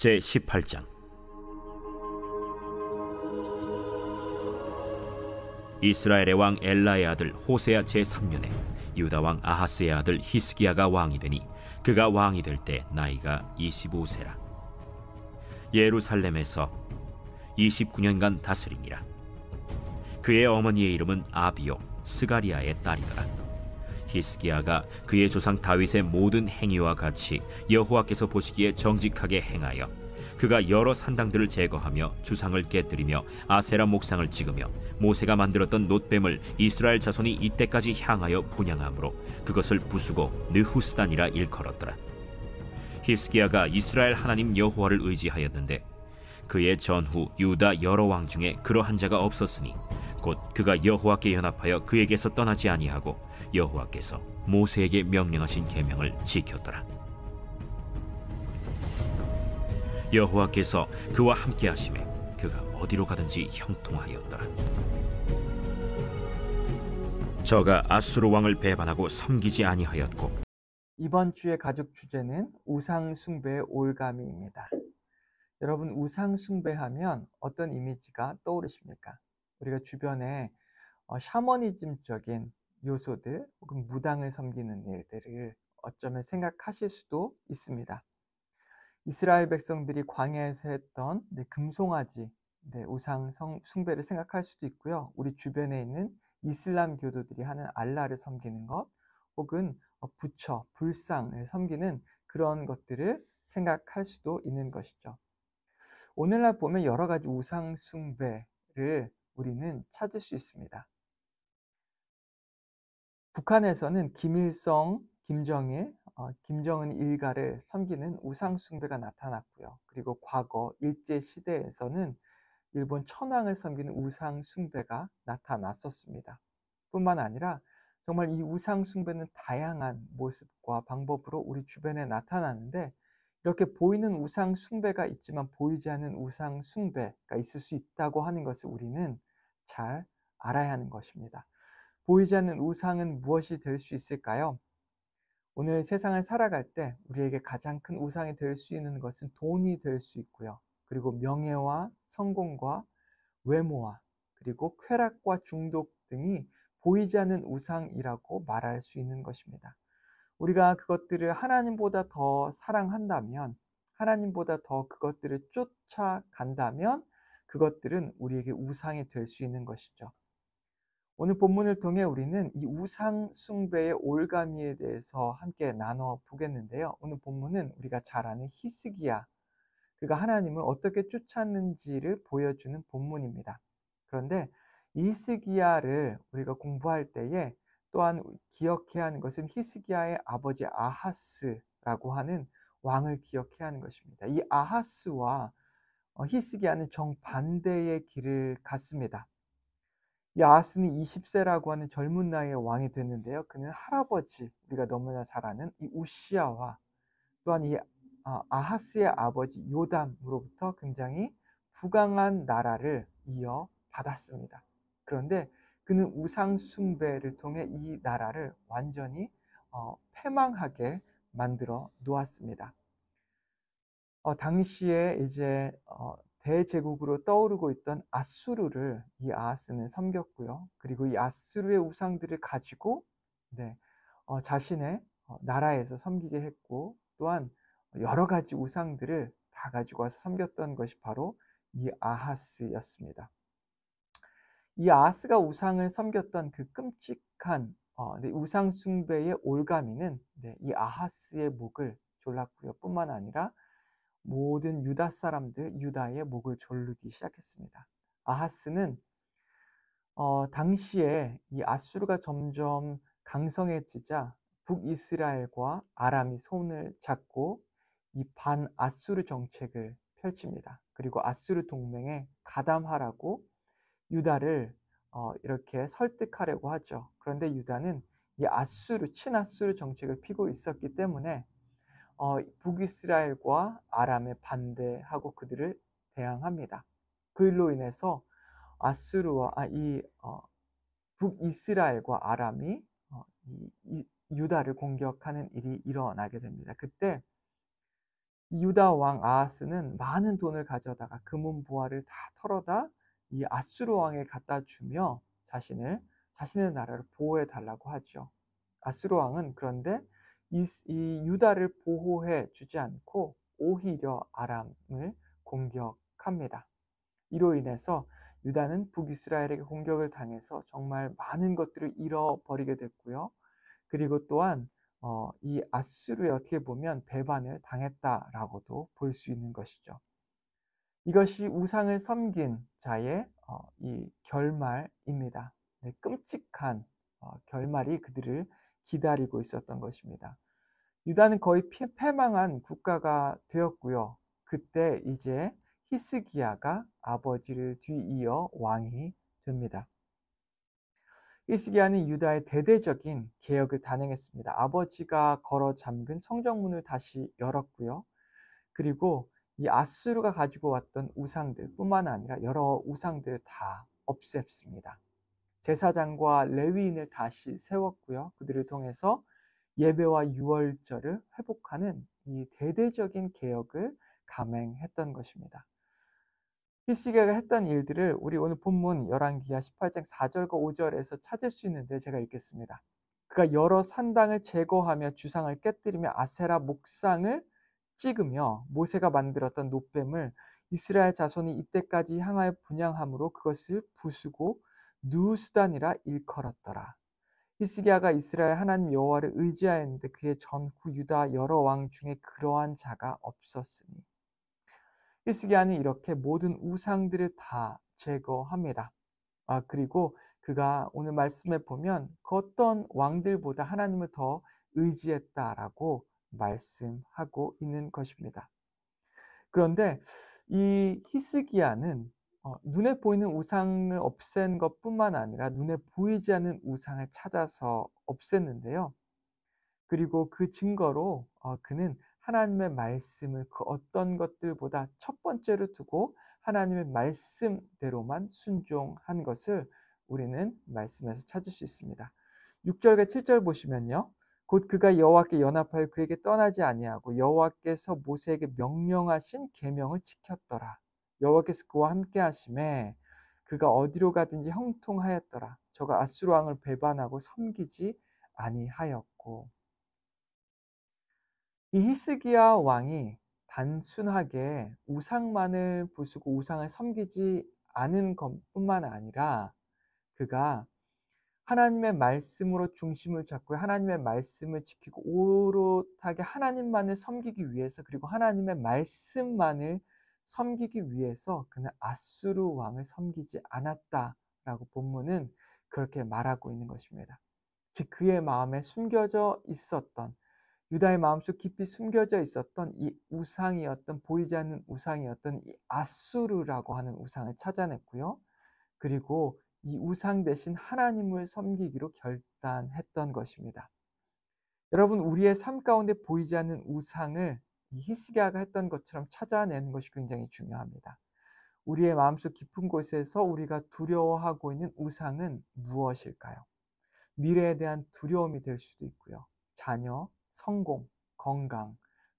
제18장. 이스라엘의 왕 엘라의 아들 호세아 제3년에 유다 왕 아하스의 아들 히스기야가 왕이 되니 그가 왕이 될 때 나이가 25세라. 예루살렘에서 29년간 다스리니라. 그의 어머니의 이름은 아비요 스가리아의 딸이더라. 히스기야가 그의 조상 다윗의 모든 행위와 같이 여호와께서 보시기에 정직하게 행하여 그가 여러 산당들을 제거하며 주상을 깨뜨리며 아세라 목상을 찍으며 모세가 만들었던 놋뱀을 이스라엘 자손이 이때까지 향하여 분향함으로 그것을 부수고 느후스단이라 일컬었더라. 히스기야가 이스라엘 하나님 여호와를 의지하였는데 그의 전후 유다 여러 왕 중에 그러한 자가 없었으니 곧 그가 여호와께 연합하여 그에게서 떠나지 아니하고 여호와께서 모세에게 명령하신 계명을 지켰더라. 여호와께서 그와 함께 하심에 그가 어디로 가든지 형통하였더라. 저가 아수르 왕을 배반하고 섬기지 아니하였고. 이번 주의 가족 주제는 우상 숭배의 올가미입니다. 여러분, 우상 숭배하면 어떤 이미지가 떠오르십니까? 우리가 주변에 샤머니즘적인 요소들 혹은 무당을 섬기는 일들을 어쩌면 생각하실 수도 있습니다. 이스라엘 백성들이 광야에서 했던 금송아지, 우상 숭배를 생각할 수도 있고요. 우리 주변에 있는 이슬람 교도들이 하는 알라를 섬기는 것, 혹은 부처, 불상을 섬기는 그런 것들을 생각할 수도 있는 것이죠. 오늘날 보면 여러 가지 우상 숭배를 우리는 찾을 수 있습니다. 북한에서는 김일성, 김정일, 김정은 일가를 섬기는 우상 숭배가 나타났고요. 그리고 과거 일제시대에서는 일본 천황을 섬기는 우상 숭배가 나타났었습니다. 뿐만 아니라 정말 이 우상 숭배는 다양한 모습과 방법으로 우리 주변에 나타나는데, 이렇게 보이는 우상 숭배가 있지만 보이지 않는 우상 숭배가 있을 수 있다고 하는 것을 우리는 잘 알아야 하는 것입니다. 보이지 않는 우상은 무엇이 될 수 있을까요? 오늘 세상을 살아갈 때 우리에게 가장 큰 우상이 될 수 있는 것은 돈이 될 수 있고요. 그리고 명예와 성공과 외모와 그리고 쾌락과 중독 등이 보이지 않는 우상이라고 말할 수 있는 것입니다. 우리가 그것들을 하나님보다 더 사랑한다면, 하나님보다 더 그것들을 쫓아간다면 그것들은 우리에게 우상이 될 수 있는 것이죠. 오늘 본문을 통해 우리는 이 우상 숭배의 올가미에 대해서 함께 나눠 보겠는데요. 오늘 본문은 우리가 잘 아는 히스기야, 그가 하나님을 어떻게 쫓았는지를 보여주는 본문입니다. 그런데 이 히스기야를 우리가 공부할 때에 또한 기억해야 하는 것은 히스기야의 아버지 아하스라고 하는 왕을 기억해야 하는 것입니다. 이 아하스와 히스기야는 정반대의 길을 갔습니다. 이 아하스는 20세라고 하는 젊은 나이에 왕이 됐는데요. 그는 할아버지, 우리가 너무나 잘 아는 이 우시야와 또한 이 아하스의 아버지 요담으로부터 굉장히 부강한 나라를 이어받았습니다. 그런데 그는 우상 숭배를 통해 이 나라를 완전히 패망하게 만들어 놓았습니다. 당시에 이제 대제국으로 떠오르고 있던 아수르를 이 아하스는 섬겼고요. 그리고 이 아수르의 우상들을 가지고 자신의 나라에서 섬기게 했고, 또한 여러 가지 우상들을 다 가지고 와서 섬겼던 것이 바로 이 아하스였습니다. 이 아하스가 우상을 섬겼던 그 끔찍한 우상 숭배의 올가미는 이 아하스의 목을 졸랐고요. 뿐만 아니라 모든 유다 사람들, 유다의 목을 졸르기 시작했습니다. 아하스는 당시에 이 아수르가 점점 강성해지자 북이스라엘과 아람이 손을 잡고 이 반아수르 정책을 펼칩니다. 그리고 아수르 동맹에 가담하라고 유다를 이렇게 설득하려고 하죠. 그런데 유다는 이 친아수르 정책을 피고 있었기 때문에 북이스라엘과 아람에 반대하고 그들을 대항합니다. 그 일로 인해서 북이스라엘과 아람이 유다를 공격하는 일이 일어나게 됩니다. 그때 유다 왕 아하스는 많은 돈을 가져다가 금은 보화를 다 털어다 이 아수르 왕에 갖다 주며 자신의 나라를 보호해 달라고 하죠. 아수르 왕은 그런데 이 유다를 보호해 주지 않고 오히려 아람을 공격합니다. 이로 인해서 유다는 북이스라엘에게 공격을 당해서 정말 많은 것들을 잃어버리게 됐고요. 그리고 또한 이 아수르에 어떻게 보면 배반을 당했다라고도 볼 수 있는 것이죠. 이것이 우상을 섬긴 자의 이 결말입니다. 네, 끔찍한 결말이 그들을 기다리고 있었던 것입니다. 유다는 거의 패망한 국가가 되었고요. 그때 이제 히스기야가 아버지를 뒤이어 왕이 됩니다. 히스기야는 유다의 대대적인 개혁을 단행했습니다. 아버지가 걸어 잠근 성정문을 다시 열었고요. 그리고 이 아수르가 가지고 왔던 우상들 뿐만 아니라 여러 우상들을 다 없앴습니다. 제사장과 레위인을 다시 세웠고요. 그들을 통해서 예배와 유월절을 회복하는 이 대대적인 개혁을 감행했던 것입니다. 히스기야가 했던 일들을 우리 오늘 본문 열왕기하 18장 4절과 5절에서 찾을 수 있는데 제가 읽겠습니다. 그가 여러 산당을 제거하며 주상을 깨뜨리며 아세라 목상을 찍으며 모세가 만들었던 놋뱀을 이스라엘 자손이 이때까지 향하여 분향함으로 그것을 부수고 누수단이라 일컬었더라. 히스기야가 이스라엘 하나님 여호와를 의지하였는데 그의 전후 유다 여러 왕 중에 그러한 자가 없었으니. 히스기야는 이렇게 모든 우상들을 다 제거합니다. 그리고 그가 오늘 말씀에 보면 그 어떤 왕들보다 하나님을 더 의지했다라고 말씀하고 있는 것입니다. 그런데 이 히스기야는 눈에 보이는 우상을 없앤 것뿐만 아니라 눈에 보이지 않는 우상을 찾아서 없앴는데요. 그리고 그 증거로 그는 하나님의 말씀을 그 어떤 것들보다 첫 번째로 두고 하나님의 말씀대로만 순종한 것을 우리는 말씀에서 찾을 수 있습니다. 6절과 7절 보시면요. 곧 그가 여호와께 연합하여 그에게 떠나지 아니하고 여호와께서 모세에게 명령하신 계명을 지켰더라. 여호와께서 그와 함께 하심에 그가 어디로 가든지 형통하였더라. 저가 아수르 왕을 배반하고 섬기지 아니하였고. 이 히스기야 왕이 단순하게 우상만을 부수고 우상을 섬기지 않은 것뿐만 아니라 그가 하나님의 말씀으로 중심을 잡고 하나님의 말씀을 지키고 오롯하게 하나님만을 섬기기 위해서 그리고 하나님의 말씀만을 섬기기 위해서 그는 아수르 왕을 섬기지 않았다라고 본문은 그렇게 말하고 있는 것입니다. 즉 그의 마음에 숨겨져 있었던 유다의 마음속 깊이 숨겨져 있었던 이 우상이었던 보이지 않는 우상이었던 이 아수르라고 하는 우상을 찾아냈고요. 그리고 이 우상 대신 하나님을 섬기기로 결단했던 것입니다. 여러분 우리의 삶 가운데 보이지 않는 우상을 이 히스기야가 했던 것처럼 찾아내는 것이 굉장히 중요합니다. 우리의 마음속 깊은 곳에서 우리가 두려워하고 있는 우상은 무엇일까요? 미래에 대한 두려움이 될 수도 있고요. 자녀, 성공, 건강,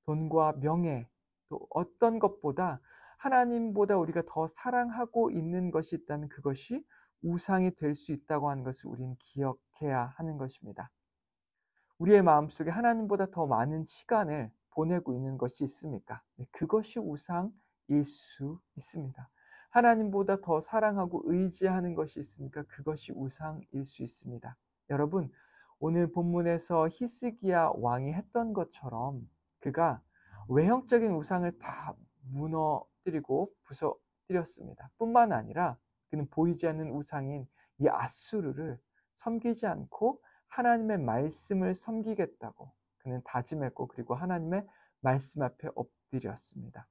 돈과 명예, 또 어떤 것보다 하나님보다 우리가 더 사랑하고 있는 것이 있다면 그것이 우상이 될 수 있다고 하는 것을 우리는 기억해야 하는 것입니다. 우리의 마음속에 하나님보다 더 많은 시간을 보내고 있는 것이 있습니까? 네, 그것이 우상일 수 있습니다. 하나님보다 더 사랑하고 의지하는 것이 있습니까? 그것이 우상일 수 있습니다. 여러분, 오늘 본문에서 히스기야 왕이 했던 것처럼 그가 외형적인 우상을 다 무너뜨리고 부서뜨렸습니다. 뿐만 아니라 그는 보이지 않는 우상인 이 아수르를 섬기지 않고 하나님의 말씀을 섬기겠다고 그는 다짐했고 그리고 하나님의 말씀 앞에 엎드렸습니다.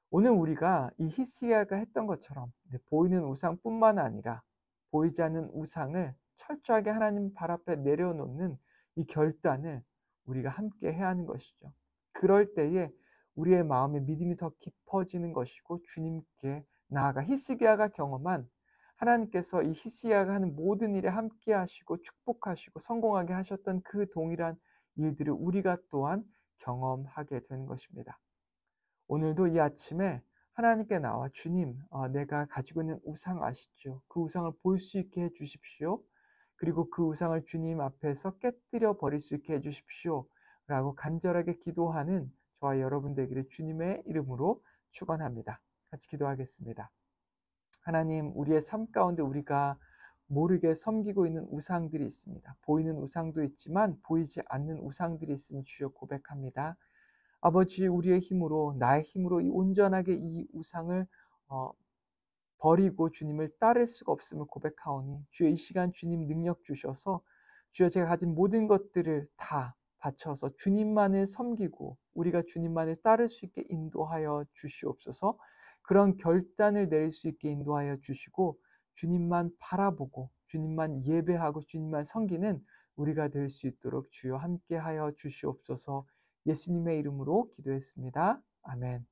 오늘 우리가 이 히스기야가 했던 것처럼 보이는 우상뿐만 아니라 보이지 않는 우상을 철저하게 하나님 발 앞에 내려놓는 이 결단을 우리가 함께 해야 하는 것이죠. 그럴 때에 우리의 마음의 믿음이 더 깊어지는 것이고 주님께 나아가 히스기야가 경험한 하나님께서 이 히스기야가 하는 모든 일에 함께 하시고 축복하시고 성공하게 하셨던 그 동일한 일들을 우리가 또한 경험하게 되는 것입니다. 오늘도 이 아침에 하나님께 나와 주님, 내가 가지고 있는 우상 아시죠? 그 우상을 볼 수 있게 해 주십시오. 그리고 그 우상을 주님 앞에서 깨뜨려 버릴 수 있게 해 주십시오. 라고 간절하게 기도하는 저와 여러분 되기를 주님의 이름으로 축원합니다. 같이 기도하겠습니다. 하나님, 우리의 삶 가운데 우리가 모르게 섬기고 있는 우상들이 있습니다. 보이는 우상도 있지만 보이지 않는 우상들이 있음을 주여 고백합니다. 아버지, 우리의 힘으로, 나의 힘으로 온전하게 이 우상을 어, 버리고 주님을 따를 수가 없음을 고백하오니 주여 이 시간 주님 능력 주셔서 주여 제가 가진 모든 것들을 다 바쳐서 주님만을 섬기고 우리가 주님만을 따를 수 있게 인도하여 주시옵소서. 그런 결단을 내릴 수 있게 인도하여 주시고 주님만 바라보고 주님만 예배하고 주님만 섬기는 우리가 될 수 있도록 주여 함께하여 주시옵소서. 예수님의 이름으로 기도했습니다. 아멘.